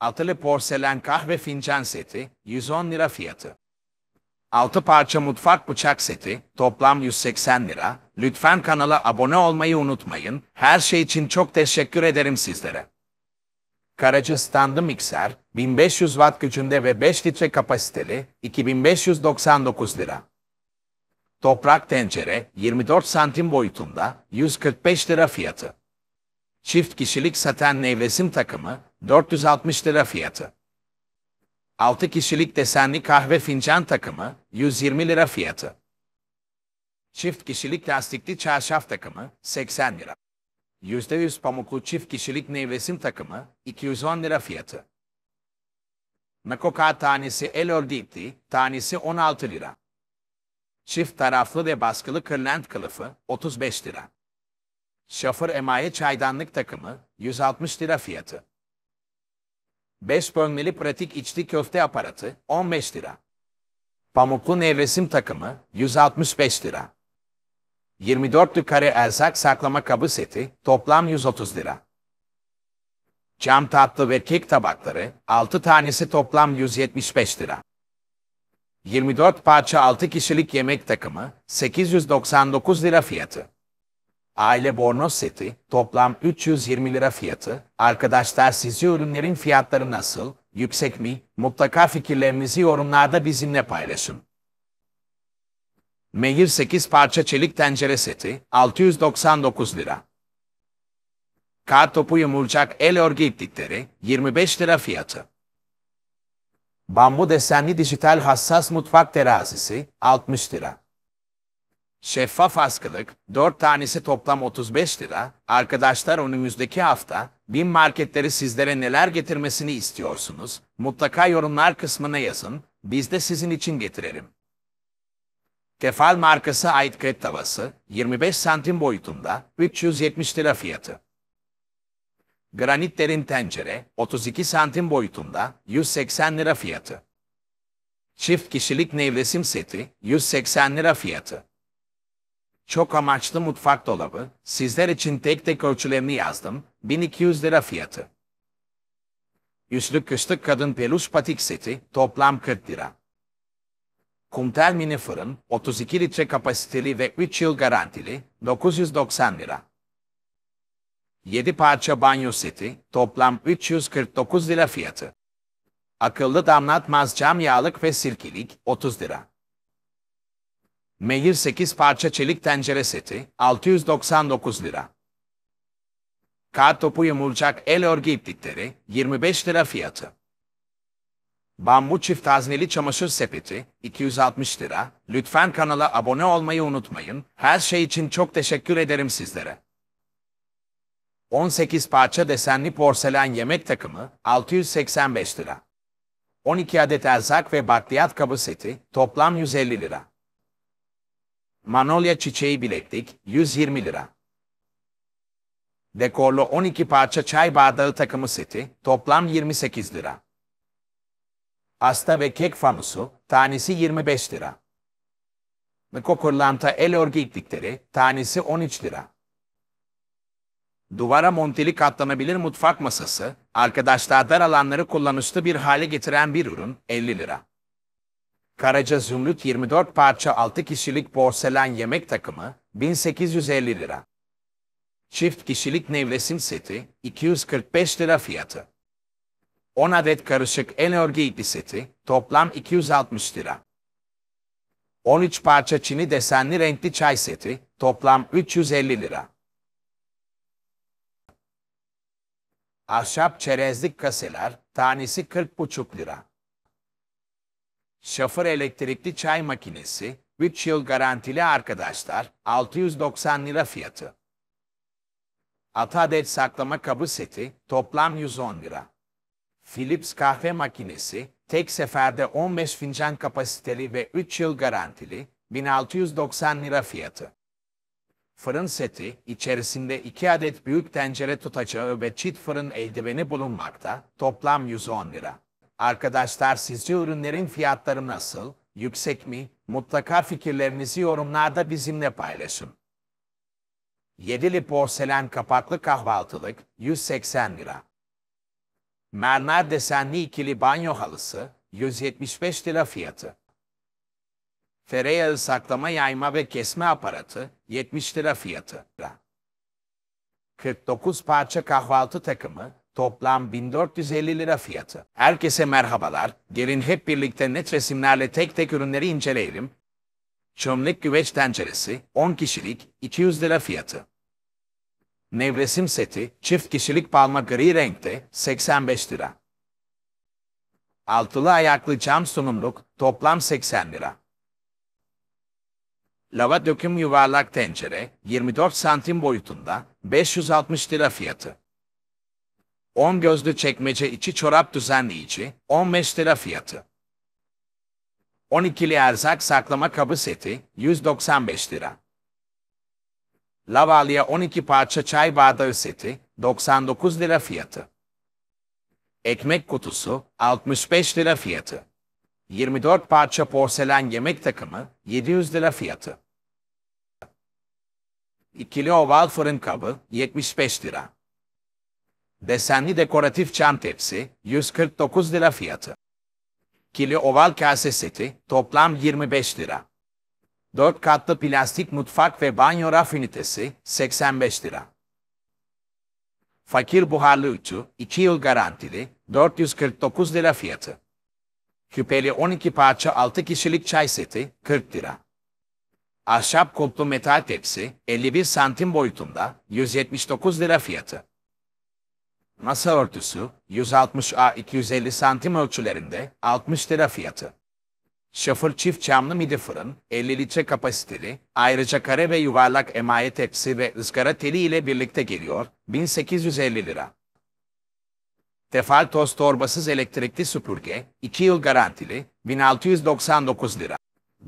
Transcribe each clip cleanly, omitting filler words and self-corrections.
Altılı porselen kahve fincan seti, 110 lira fiyatı. 6 parça mutfak bıçak seti, toplam 180 lira. Lütfen kanala abone olmayı unutmayın. Her şey için çok teşekkür ederim sizlere. Karaca standı mikser, 1500 watt gücünde ve 5 litre kapasiteli, 2599 lira. Toprak tencere, 24 santim boyutunda, 145 lira fiyatı. Çift kişilik saten nevresim takımı, 460 lira fiyatı. 6 kişilik desenli kahve fincan takımı, 120 lira fiyatı. Çift kişilik lastikli çarşaf takımı, 80 lira. %100 pamuklu çift kişilik nevresim takımı, 210 lira fiyatı. Nakoka tanesi el örgütü, tanesi 16 lira. Çift taraflı ve baskılı kırlent kılıfı, 35 lira. Şafır emaye çaydanlık takımı, 160 lira fiyatı. 5 bölmeli pratik içli köfte aparatı, 15 lira. Pamuklu nevresim takımı, 165 lira. 24'lü kare erzak saklama kabı seti, toplam 130 lira. Cam tatlı ve kek tabakları, 6 tanesi toplam 175 lira. 24 parça 6 kişilik yemek takımı, 899 lira fiyatı. Aile bornoz seti, toplam 320 lira fiyatı. Arkadaşlar sizce ürünlerin fiyatları nasıl, yüksek mi? Mutlaka fikirlerinizi yorumlarda bizimle paylaşın. Mehir 8 parça çelik tencere seti, 699 lira. Kar topu yumurcak el örgü iplikleri, 25 lira fiyatı. Bambu desenli dijital hassas mutfak terazisi, 60 lira. Şeffaf askılık, 4 tanesi toplam 35 lira. Arkadaşlar önümüzdeki hafta BİM marketleri sizlere neler getirmesini istiyorsunuz? Mutlaka yorumlar kısmına yazın, biz de sizin için getirelim. Tefal markası ait krep tavası, 25 santim boyutunda, 370 lira fiyatı. Granit derin tencere, 32 santim boyutunda, 180 lira fiyatı. Çift kişilik nevresim seti, 180 lira fiyatı. Çok amaçlı mutfak dolabı, sizler için tek tek ölçülerini yazdım, 1200 lira fiyatı. Üstlük kışlık kadın peluş patik seti, toplam 40 lira. Kumtel mini fırın, 32 litre kapasiteli ve 3 yıl garantili, 990 lira. 7 parça banyo seti, toplam 349 lira fiyatı. Akıllı damlatmaz cam yağlık ve sirkelik, 30 lira. Mehir 8 parça çelik tencere seti, 699 lira. Kar topu yumurcak el örgü iplikleri, 25 lira fiyatı. Bambu çift hazneli çamaşır sepeti, 260 lira. Lütfen kanala abone olmayı unutmayın. Her şey için çok teşekkür ederim sizlere. 18 parça desenli porselen yemek takımı, 685 lira. 12 adet erzak ve bakliyat kabı seti, toplam 150 lira. Manolya çiçeği bileklik, 120 lira. Dekorlu 12 parça çay bardağı takımı seti, toplam 28 lira. Asta ve kek fanusu, tanesi 25 lira. Miko kırlanta el örgü iplikleri, tanesi 13 lira. Duvara monteli katlanabilir mutfak masası, arkadaşlar dar alanları kullanışlı bir hale getiren bir ürün, 50 lira. Karaca zümrüt 24 parça 6 kişilik porselen yemek takımı, 1850 lira. Çift kişilik nevresim seti, 245 lira fiyatı. 10 adet karışık el örgü ipli seti, toplam 260 lira. 13 parça çini desenli renkli çay seti, toplam 350 lira. Ahşap çerezlik kaseler, tanesi 40,5 lira. Şafır elektrikli çay makinesi, 3 yıl garantili arkadaşlar, 690 lira fiyatı. 6 adet saklama kabı seti, toplam 110 lira. Philips kahve makinesi, tek seferde 15 fincan kapasiteli ve 3 yıl garantili, 1690 lira fiyatı. Fırın seti, içerisinde 2 adet büyük tencere tutacağı ve çift fırın eldiveni bulunmakta, toplam 110 lira. Arkadaşlar sizce ürünlerin fiyatları nasıl, yüksek mi? Mutlaka fikirlerinizi yorumlarda bizimle paylaşın. 7'li porselen kapaklı kahvaltılık, 180 lira. Mermer desenli ikili banyo halısı, 175 lira fiyatı. Tereyağı saklama yayma ve kesme aparatı, 70 lira fiyatı. 49 parça kahvaltı takımı, toplam 1450 lira fiyatı. Herkese merhabalar, gelin hep birlikte net resimlerle tek tek ürünleri inceleyelim. Çömlek güveç tenceresi, 10 kişilik, 200 lira fiyatı. Nevresim seti, çift kişilik palma gri renkte, 85 lira. Altılı ayaklı cam sunumluk, toplam 80 lira. Lava döküm yuvarlak tencere, 24 santim boyutunda, 560 lira fiyatı. 10 gözlü çekmece içi çorap düzenleyici, 15 lira fiyatı. 12'li erzak saklama kabı seti, 195 lira. Lavalya 12 parça çay bardağı seti, 99 lira fiyatı. Ekmek kutusu, 65 lira fiyatı. 24 parça porselen yemek takımı, 700 lira fiyatı. İkili oval fırın kabı, 75 lira. Desenli dekoratif çam tepsi, 149 lira fiyatı. İkili oval kase seti, toplam 25 lira. 4 katlı plastik mutfak ve banyo raf ünitesi, 85 lira. Fakir buharlı ütü, 2 yıl garantili, 449 lira fiyatı. Küpeli 12 parça 6 kişilik çay seti, 40 lira. Ahşap kulplu metal tepsi, 51 santim boyutunda, 179 lira fiyatı. Masa örtüsü, 160 x 250 santim ölçülerinde, 60 lira fiyatı. Şafır çift camlı midi fırın, 50 litre kapasiteli, ayrıca kare ve yuvarlak emaye tepsi ve ızgara teli ile birlikte geliyor, 1850 lira. Tefal toz torbasız elektrikli süpürge, 2 yıl garantili, 1699 lira.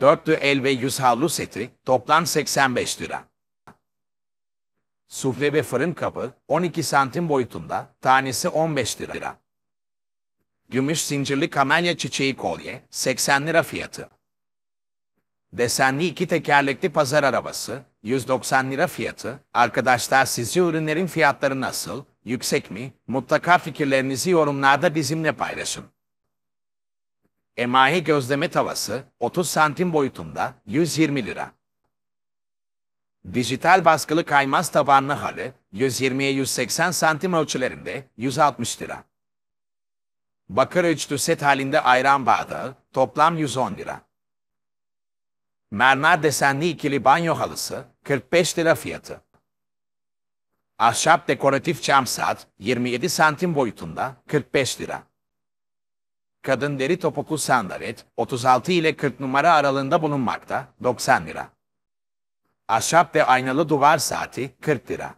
Dörtlü el ve yüz havlu seti, toplam 85 lira. Sufle ve fırın kabı, 12 santim boyutunda, tanesi 15 lira. Gümüş zincirli kamelya çiçeği kolye, 80 lira fiyatı. Desenli 2 tekerlekli pazar arabası, 190 lira fiyatı. Arkadaşlar sizce ürünlerin fiyatları nasıl, yüksek mi? Mutlaka fikirlerinizi yorumlarda bizimle paylaşın. Emaye gözleme tavası, 30 santim boyutunda, 120 lira. Dijital baskılı kaymaz tabanlı halı, 120'ye 180 santim ölçülerinde, 160 lira. Bakır üçlü set halinde ayran bardağı, toplam 110 lira. Mermer desenli ikili banyo halısı, 45 lira fiyatı. Ahşap dekoratif çam saat, 27 santim boyutunda, 45 lira. Kadın deri topuklu sandalet, 36 ile 40 numara aralığında bulunmakta, 90 lira. Ahşap ve aynalı duvar saati, 40 lira.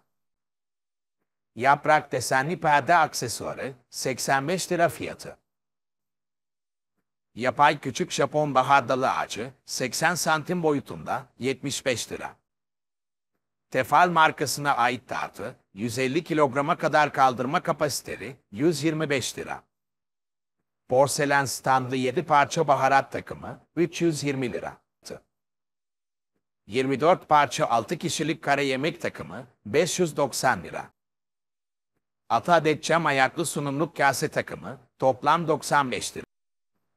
Yaprak desenli perde aksesuarı, 85 lira fiyatı. Yapay küçük Japon bahar dalı ağacı, 80 santim boyutunda, 75 lira. Tefal markasına ait tartı, 150 kilograma kadar kaldırma kapasiteli, 125 lira. Porselen standlı 7 parça baharat takımı, 320 lira. 24 parça 6 kişilik kare yemek takımı, 590 lira. 6 adet cam ayaklı sunumluk kase takımı, toplam 95 lira.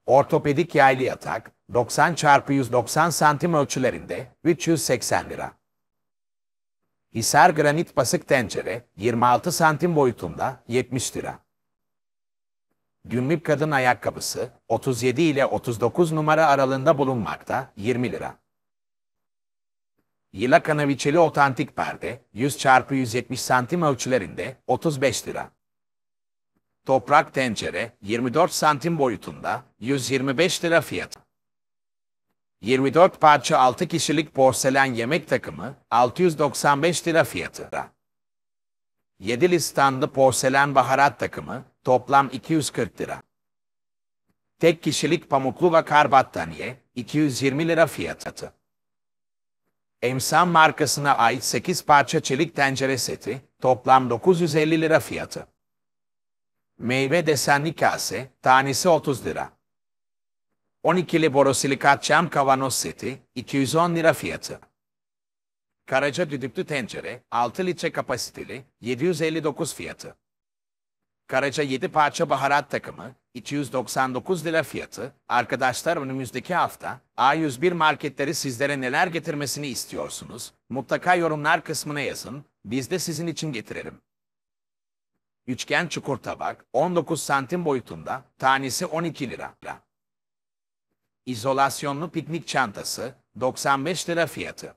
Ortopedik yaylı yatak, 90 x 190 santim ölçülerinde, 380 lira. Hisar granit basık tencere, 26 santim boyutunda, 70 lira. Günlük kadın ayakkabısı, 37 ile 39 numara aralığında bulunmakta, 20 lira. Yıla kanaviçeli otantik perde, 100 x 170 santim ölçülerinde, 35 lira. Toprak tencere, 24 santim boyutunda, 125 lira fiyatı. 24 parça 6 kişilik porselen yemek takımı, 695 lira fiyatı. 7'li standlı porselen baharat takımı, toplam 240 lira. Tek kişilik pamuklu vakar battaniye, 220 lira fiyatı. Emsan markasına ait 8 parça çelik tencere seti, toplam 950 lira fiyatı. Meyve desenli kase, tanesi 30 lira. 12'li borosilikat cam kavanoz seti, 210 lira fiyatı. Karaca düdüklü tencere, 6 litre kapasiteli, 759 fiyatı. Karaca 7 parça baharat takımı, 299 lira fiyatı. Arkadaşlar önümüzdeki hafta A101 marketleri sizlere neler getirmesini istiyorsunuz? Mutlaka yorumlar kısmına yazın, biz de sizin için getirelim. Üçgen çukur tabak, 19 santim boyutunda, tanesi 12 lira. İzolasyonlu piknik çantası, 95 lira fiyatı.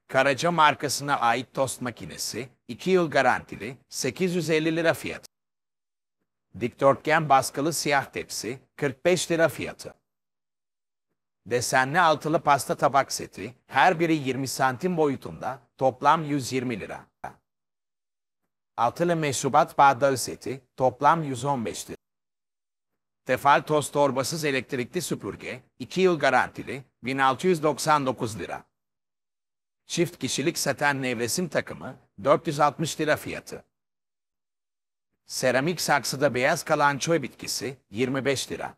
Karaca markasına ait tost makinesi, 2 yıl garantili, 850 lira fiyatı. Dikdörtgen baskılı siyah tepsi, 45 lira fiyatı. Desenli altılı pasta tabak seti, her biri 20 santim boyutunda, toplam 120 lira. Altılı meşrubat bardağı seti, toplam 115 lira. Tefal toz torbasız elektrikli süpürge, 2 yıl garantili, 1699 lira. Çift kişilik saten nevresim takımı, 460 lira fiyatı. Seramik saksıda beyaz kalan çöy bitkisi, 25 lira.